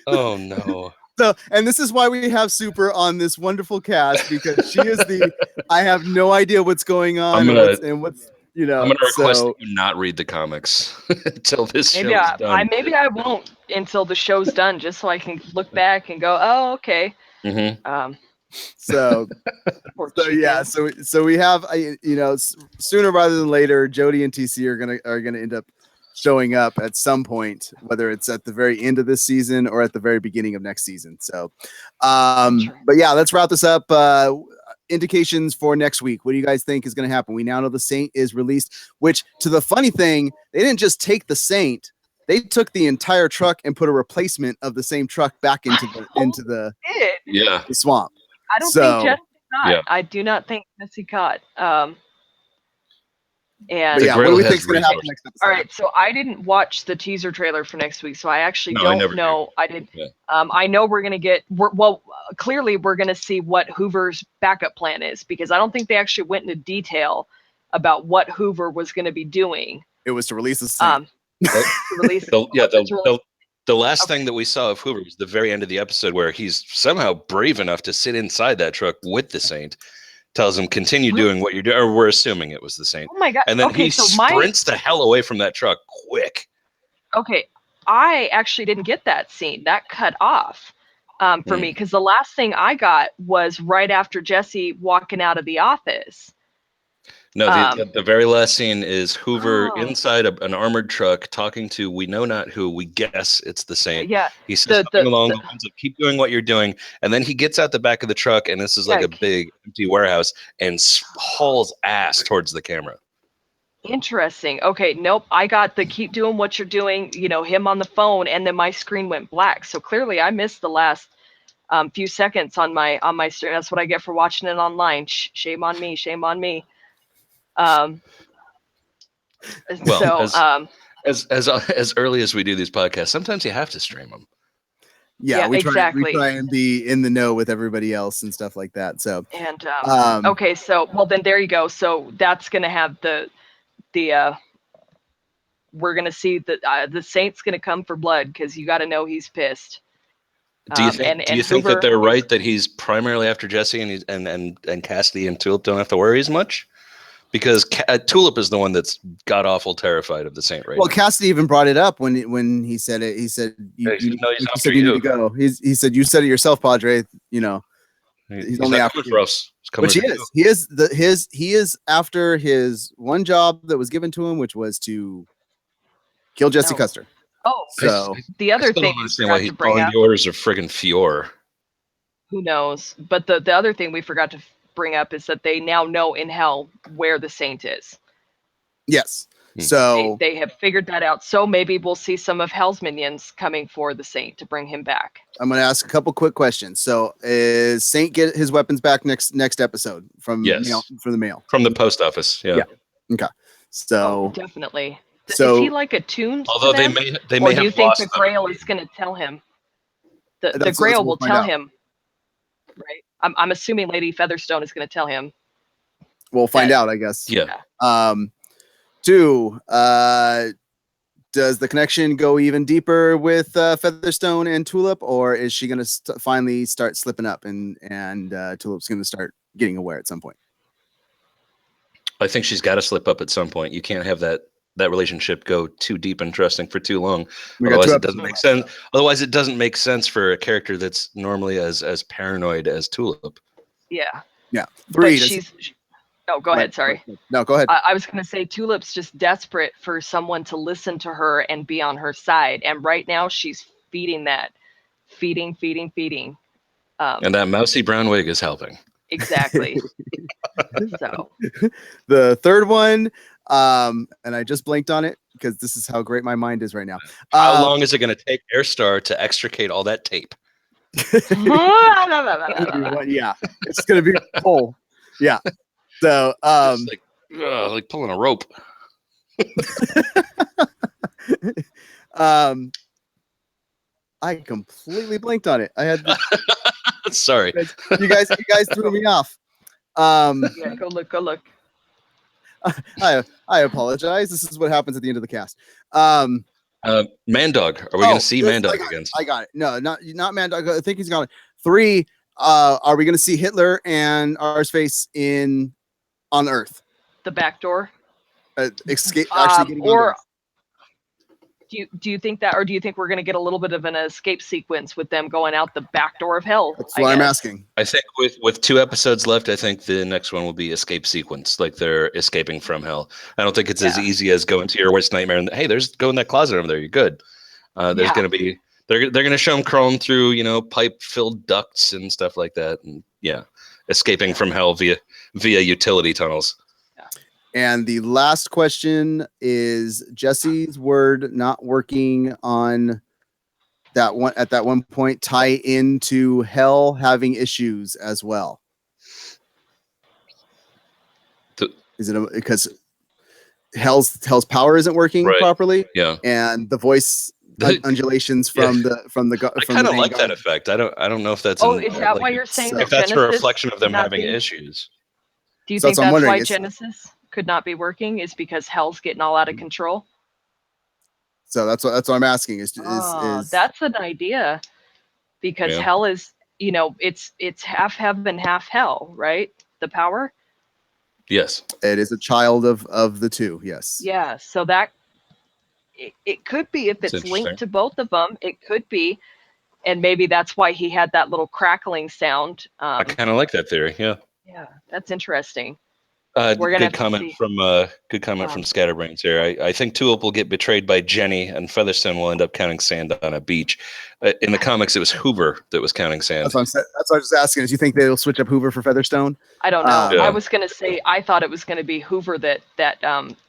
Oh no. So, and this is why we have Super on this wonderful cast because she is I have no idea what's going on and what's you know. I'm gonna request that you not read the comics until this show's done. Maybe I won't until the show's done, just so I can look back and go, oh, okay. Mm-hmm. So we have sooner rather than later, Jody and TC are gonna end up showing up at some point, whether it's at the very end of this season or at the very beginning of next season. So, but yeah, let's wrap this up. Indications for next week. What do you guys think is going to happen? We now know the Saint is released, which to the funny thing, they didn't just take the Saint. They took the entire truck and put a replacement of the same truck back into the swamp. I don't think Jesse caught. Yeah. I do not think Jesse caught. And what do we think is going to happen next episode? All right, so I didn't watch the teaser trailer for next week, so I actually don't know. I didn't. Yeah. I know we're going to get. Clearly we're going to see what Hoover's backup plan is because I don't think they actually went into detail about what Hoover was going to be doing. It was to release the Saint. The last thing that we saw of Hoover was the very end of the episode where he's somehow brave enough to sit inside that truck with the Saint. Tells him continue doing what you're doing, or we're assuming it was the Saint. Oh my god! And then he sprints the hell away from that truck quick. Okay, I actually didn't get that scene. That cut off for me because the last thing I got was right after Jesse walking out of the office. No, the very last scene is Hoover inside an armored truck talking to we know not who. We guess it's the Saint. Yeah. He says something along the lines of "Keep doing what you're doing," and then he gets out the back of the truck, and this is like a big empty warehouse, and hauls ass towards the camera. Interesting. Okay, nope. I got the "keep doing what you're doing," him on the phone, and then my screen went black. So clearly, I missed the last few seconds on my stream. That's what I get for watching it online. Shame on me. Shame on me. Well, so as early as we do these podcasts, sometimes you have to stream them. Yeah, we try and be in the know with everybody else and stuff like that. So and okay, so well then there you go. So that's gonna have the we're gonna see the Saint's gonna come for blood because you got to know he's pissed. Do you think? Do you think that they're right that he's primarily after Jesse and Cassidy and Tulip don't have to worry as much? Because Tulip is the one that's god awful terrified of the Saint, right? Well, Cassidy even brought it up when he said it. He said, "You need to go." He said, "You said it yourself, Padre." He's only after for us. Which he is. He is after his one job that was given to him, which was to kill Jesse Custer. Oh, so the other thing I understand why he's following the orders of friggin' Fior. Who knows? But the other thing we forgot to bring up is that they now know in hell where the Saint is. Yes. So they have figured that out. So maybe we'll see some of Hell's minions coming for the Saint to bring him back. I'm going to ask a couple quick questions. So is Saint get his weapons back next episode from the mail? From the post office. Yeah. Okay. So definitely. So is he like attuned? Although to them? they may or do you have think lost the Grail is going to tell him? The Grail will tell him, right? I'm assuming Lady Featherstone is going to tell him. We'll find out, I guess. Yeah. 2, does the connection go even deeper with Featherstone and Tulip, or is she going to finally start slipping up and Tulip's going to start getting aware at some point? I think she's got to slip up at some point. You can't have that relationship go too deep and trusting for too long. Otherwise, it doesn't make sense. Otherwise, it doesn't make sense for a character that's normally as paranoid as Tulip. Yeah. 3. Go ahead. Sorry. No, go ahead. I was going to say Tulip's just desperate for someone to listen to her and be on her side. And right now she's feeding that. Feeding. And that mousy brown wig is helping. Exactly. So the third one, and I just blinked on it because this is how great my mind is right now. How long is it going to take Airstar to extricate all that tape? Yeah, it's going to be full. Yeah. So, like pulling a rope. I completely blinked on it. I had. Sorry, you guys threw me off. Yeah, go look. I apologize. This is what happens at the end of the cast. Mandog. Are we going to see Mandog again? I got it. No, not Mandog. I think he's gone. 3. Are we going to see Hitler and Arseface on Earth? The back door. Escape. Actually, getting or do you think that, or do you think we're going to get a little bit of an escape sequence with them going out the back door of hell? That's what I'm asking. I think with 2 episodes left, I think the next one will be escape sequence, like they're escaping from hell. I don't think it's as easy as going to your worst nightmare and hey, go in that closet over there. You're good. There's going to be they're going to show them crawling through pipe filled ducts and stuff like that, and escaping from hell via utility tunnels. And the last question is Jesse's word not working on that one at that one point tie into hell having issues as well. Is it because hell's power isn't working properly? Yeah, and the voice undulations from the I kind of like that effect. I don't know if that's. Is that why you're saying if that's a reflection of them having issues? Do you think that's why Genesis could not be working? Is because hell's getting all out of control? So that's what I'm asking. Is that's an idea, because hell is it's half heaven, half hell, right? The power. Yes, it is a child of the two. Yes. Yeah. So that it could be, if it's linked to both of them, it could be, and maybe that's why he had that little crackling sound. I kind of like that theory. Yeah. Yeah, that's interesting. We're gonna good comment from Scatterbrains here. I think Tulip will get betrayed by Jenny, and Featherstone will end up counting sand on a beach. In the comics, it was Hoover that was counting sand. That's what I was just asking. Is you think they'll switch up Hoover for Featherstone? I don't know. Yeah. I was gonna say I thought it was gonna be Hoover that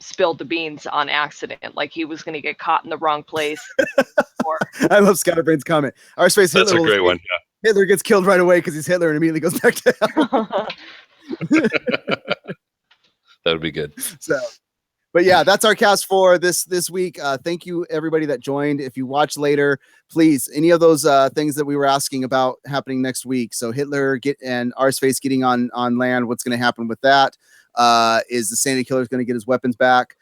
spilled the beans on accident. Like he was gonna get caught in the wrong place. I love Scatterbrain's comment. Our space That's Hitler a great one. Yeah. Hitler gets killed right away because he's Hitler and immediately goes back to hell. That would be good. So, but yeah, that's our cast for this week. Thank you everybody that joined. If you watch later, please, any of those things that we were asking about happening next week. So Hitler and Arseface getting on land. What's going to happen with that? Is the Sanity Killer going to get his weapons back?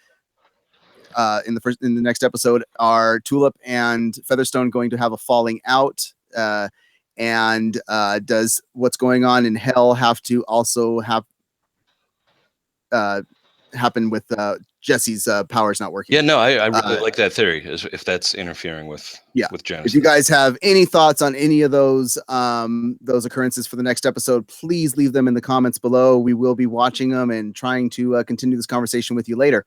In the next episode, are Tulip and Featherstone going to have a falling out? And does what's going on in Hell have to also have happen with Jesse's powers not working? Yeah, no, I really like that theory. If that's interfering with Genesis. If you guys have any thoughts on any of those occurrences for the next episode, please leave them in the comments below. We will be watching them and trying to continue this conversation with you later.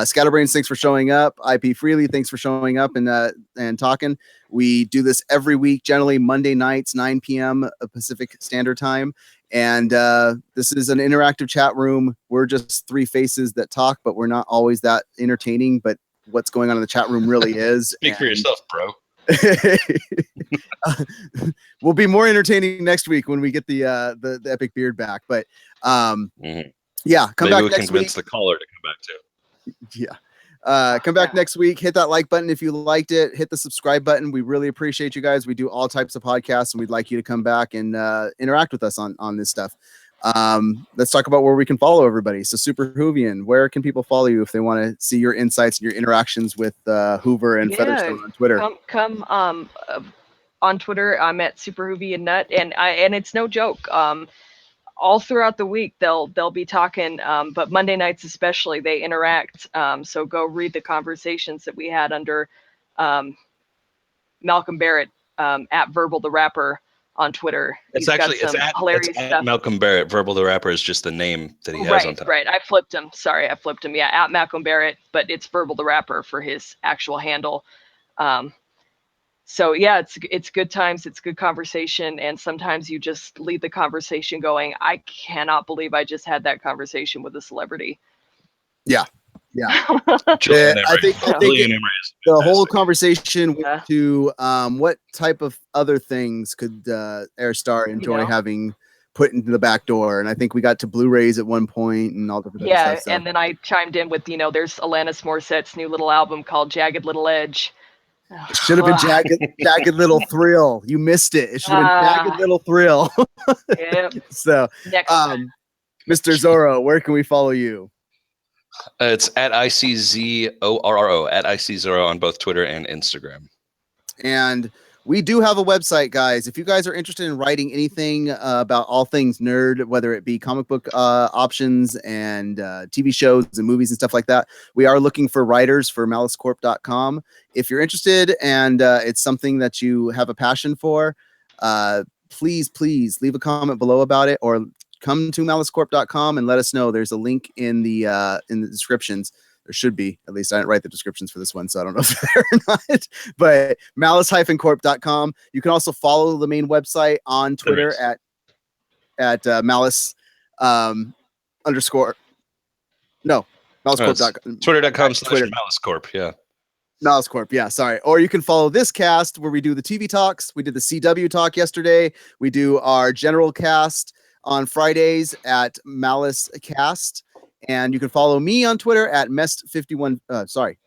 Scatterbrains, thanks for showing up. IP Freely, thanks for showing up and talking. We do this every week, generally Monday nights, 9 p.m. Pacific Standard Time. And this is an interactive chat room. We're just three faces that talk, but we're not always that entertaining. But what's going on in the chat room really is. Speak for yourself, bro. We'll be more entertaining next week when we get the epic beard back. But yeah, come back next week. Maybe we convince the caller to come back too. Yeah. Come back next week. Hit that like button if you liked it. Hit the subscribe button. We really appreciate you guys. We do all types of podcasts, and we'd like you to come back and interact with us on this stuff. Let's talk about where we can follow everybody. So Super Hoovian, where can people follow you if they want to see your insights and your interactions with Hoover and Featherstone on Twitter? Come on Twitter. I'm at Super Hoovian Nut, and it's no joke. All throughout the week they'll be talking, but Monday nights especially they interact. So go read the conversations that we had under Malcolm Barrett at Verbal the Rapper on Twitter. It's at Malcolm Barrett. Verbal the Rapper is just the name that he has on top. Right. I flipped him. Yeah, at Malcolm Barrett, but it's Verbal the Rapper for his actual handle. So yeah, it's good times, it's good conversation, and sometimes you just leave the conversation going, I cannot believe I just had that conversation with a celebrity. Yeah. I think the whole conversation went to what type of other things could Airstar enjoy having put into the back door, and I think we got to Blu-rays at one point and all different stuff. So. And then I chimed in with there's Alanis Morissette's new little album called Jagged Little Edge. It should have been Jagged Little Thrill. You missed it. It should have been Jagged Little Thrill. Yep. So, Mr. Zorro, where can we follow you? It's at ICZORRO, at ICZorro on both Twitter and Instagram. And we do have a website, guys. If you guys are interested in writing anything about all things nerd, whether it be comic book options and TV shows and movies and stuff like that, we are looking for writers for MaliceCorp.com. If you're interested and it's something that you have a passion for, please leave a comment below about it, or come to MaliceCorp.com and let us know. There's a link in the descriptions. There should be, at least I didn't write the descriptions for this one, so I don't know if they're or not, but malice-corp.com. You can also follow the main website on Twitter at malice underscore. No, malicecorp.com. Twitter.com/MaliceCorp. Yeah. Malice Corp, yeah, sorry. Or you can follow this cast where we do the TV talks. We did the CW talk yesterday. We do our general cast on Fridays at MaliceCast. And you can follow me on Twitter at Mest51. Sorry,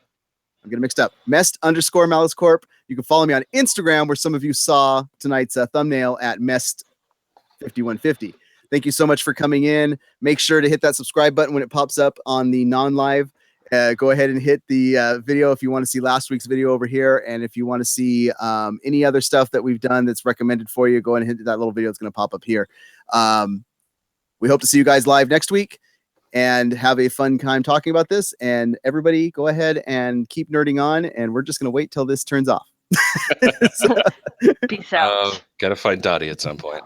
I'm getting mixed up. Mest_Malice Corp. You can follow me on Instagram, where some of you saw tonight's thumbnail, at Mest5150. Thank you so much for coming in. Make sure to hit that subscribe button when it pops up on the non-live. Go ahead and hit the video if you want to see last week's video over here. And if you want to see any other stuff that we've done that's recommended for you, go ahead and hit that little video. It's going to pop up here. We hope to see you guys live next week and have a fun time talking about this. And everybody go ahead and keep nerding on. And we're just going to wait till this turns off. Peace out. Gotta find Dottie at some point.